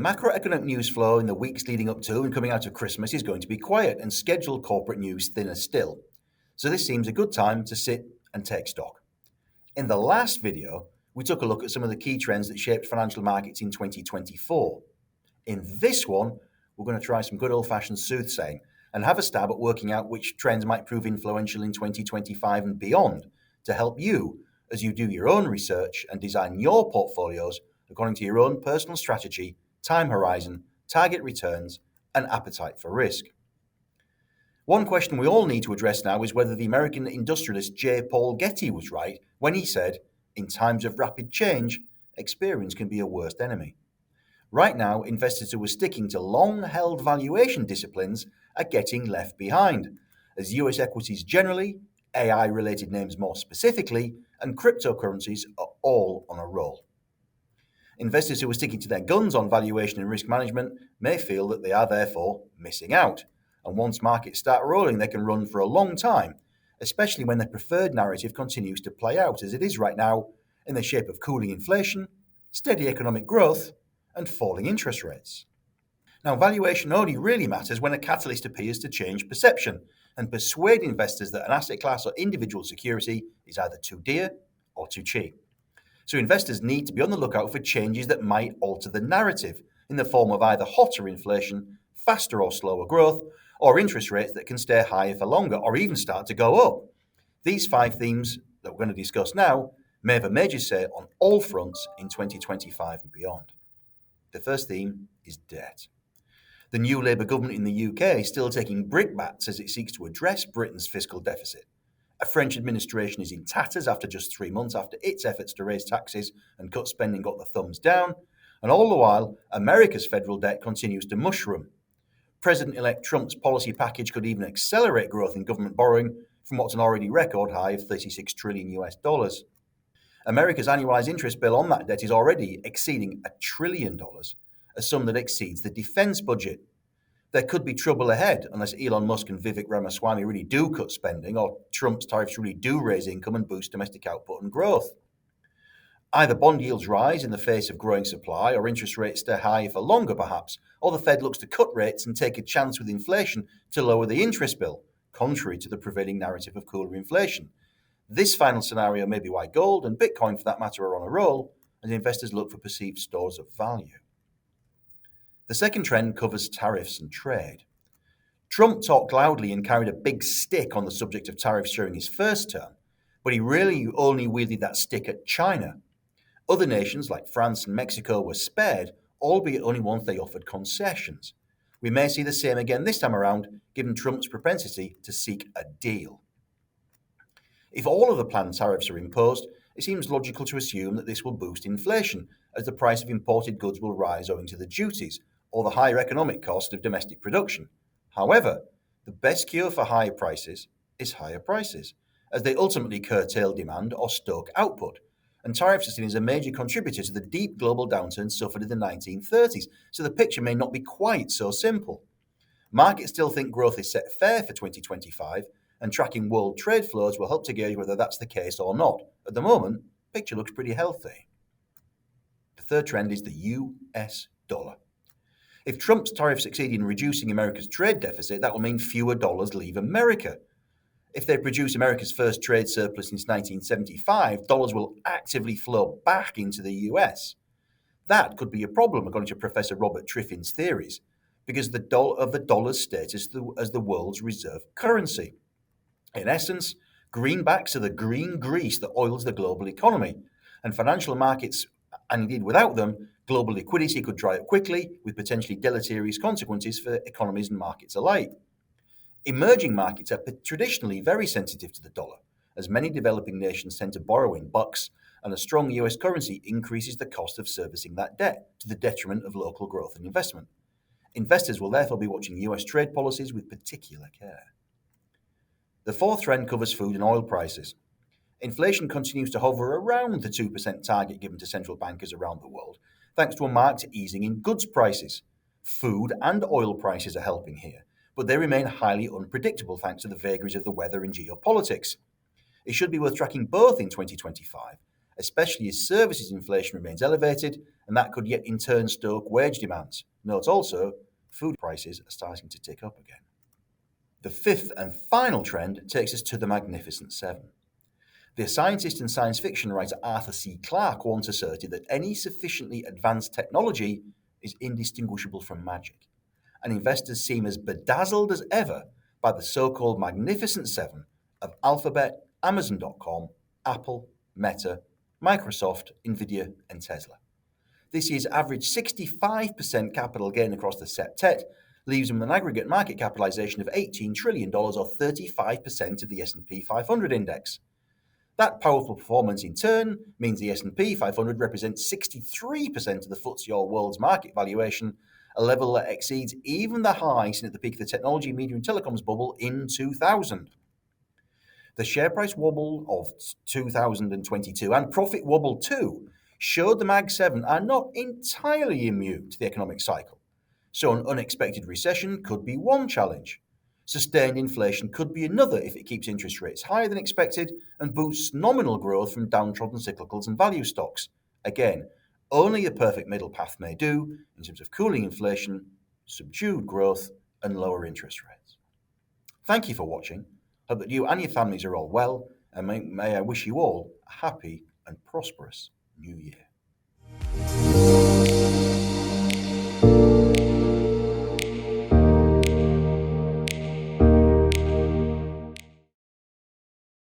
macroeconomic news flow in the weeks leading up to and coming out of Christmas is going to be quiet and scheduled corporate news thinner still. So this seems a good time to sit and take stock. In the last video, we took a look at some of the key trends that shaped financial markets in 2024. In this one, we're going to try some good old-fashioned soothsaying and have a stab at working out which trends might prove influential in 2025 and beyond to help you as you do your own research and design your portfolios according to your own personal strategy, time horizon, target returns, and appetite for risk. One question we all need to address now is whether the American industrialist J. Paul Getty was right when he said, "In times of rapid change, experience can be a worst enemy." Right now, investors who are sticking to long-held valuation disciplines are getting left behind, as US equities generally, AI-related names more specifically, and cryptocurrencies are all on a roll. Investors who are sticking to their guns on valuation and risk management may feel that they are therefore missing out, and once markets start rolling, they can run for a long time, especially when their preferred narrative continues to play out as it is right now in the shape of cooling inflation, steady economic growth, and falling interest rates. Now, valuation only really matters when a catalyst appears to change perception and persuade investors that an asset class or individual security is either too dear or too cheap. So investors need to be on the lookout for changes that might alter the narrative in the form of either hotter inflation, faster or slower growth, or interest rates that can stay higher for longer or even start to go up. These 5 themes that we're going to discuss now may have a major say on all fronts in 2025 and beyond. The first theme is debt. The new Labour government in the UK is still taking brickbats as it seeks to address Britain's fiscal deficit. A French administration is in tatters after just 3 months after its efforts to raise taxes and cut spending got the thumbs down, and all the while, America's federal debt continues to mushroom. President-elect Trump's policy package could even accelerate growth in government borrowing from what's an already record high of 36 trillion US dollars. America's annualized interest bill on that debt is already exceeding $1 trillion, a sum that exceeds the defense budget. There could be trouble ahead unless Elon Musk and Vivek Ramaswamy really do cut spending or Trump's tariffs really do raise income and boost domestic output and growth. Either bond yields rise in the face of growing supply or interest rates stay high for longer perhaps, or the Fed looks to cut rates and take a chance with inflation to lower the interest bill, contrary to the prevailing narrative of cooler inflation. This final scenario may be why gold and Bitcoin for that matter are on a roll as investors look for perceived stores of value. The second trend covers tariffs and trade. Trump talked loudly and carried a big stick on the subject of tariffs during his first term, but he really only wielded that stick at China. Other nations like France and Mexico were spared, albeit only once they offered concessions. We may see the same again this time around, given Trump's propensity to seek a deal. If all of the planned tariffs are imposed, it seems logical to assume that this will boost inflation, as the price of imported goods will rise owing to the duties, or the higher economic cost of domestic production. However, the best cure for higher prices is higher prices, as they ultimately curtail demand or stoke output. And tariffs are seen as a major contributor to the deep global downturn suffered in the 1930s, so the picture may not be quite so simple. Markets still think growth is set fair for 2025, and tracking world trade flows will help to gauge whether that's the case or not. At the moment, the picture looks pretty healthy. The third trend is the US dollar. If Trump's tariffs succeed in reducing America's trade deficit, that will mean fewer dollars leave America. If they produce America's first trade surplus since 1975, dollars will actively flow back into the US. That could be a problem, according to Professor Robert Triffin's theories, because of the dollar's status as the world's reserve currency. In essence, greenbacks are the green grease that oils the global economy, and financial markets, and indeed without them, global liquidity could dry up quickly, with potentially deleterious consequences for economies and markets alike. Emerging markets are traditionally very sensitive to the dollar, as many developing nations tend to borrow in bucks, and a strong US currency increases the cost of servicing that debt, to the detriment of local growth and investment. Investors will therefore be watching US trade policies with particular care. The fourth trend covers food and oil prices. Inflation continues to hover around the 2% target given to central bankers around the world, thanks to a marked easing in goods prices. Food and oil prices are helping here, but they remain highly unpredictable thanks to the vagaries of the weather and geopolitics. It should be worth tracking both in 2025, especially as services inflation remains elevated and that could yet in turn stoke wage demands. Note also, food prices are starting to tick up again. The fifth and final trend takes us to the Magnificent Seven. The scientist and science fiction writer Arthur C. Clarke once asserted that any sufficiently advanced technology is indistinguishable from magic, and investors seem as bedazzled as ever by the so-called Magnificent Seven of Alphabet, Amazon.com, Apple, Meta, Microsoft, Nvidia, and Tesla. This year's average 65% capital gain across the septet leaves them with an aggregate market capitalization of $18 trillion or 35% of the S&P 500 index. That powerful performance in turn means the S&P 500 represents 63% of the FTSE All-World's market valuation, a level that exceeds even the high seen at the peak of the technology, media and telecoms bubble in 2000. The share price wobble of 2022 and profit wobble too showed the Mag 7 are not entirely immune to the economic cycle. So an unexpected recession could be one challenge. Sustained inflation could be another if it keeps interest rates higher than expected and boosts nominal growth from downtrodden cyclicals and value stocks. Again, only a perfect middle path may do in terms of cooling inflation, subdued growth, and lower interest rates. Thank you for watching. Hope that you and your families are all well, and may I wish you all a happy and prosperous New Year.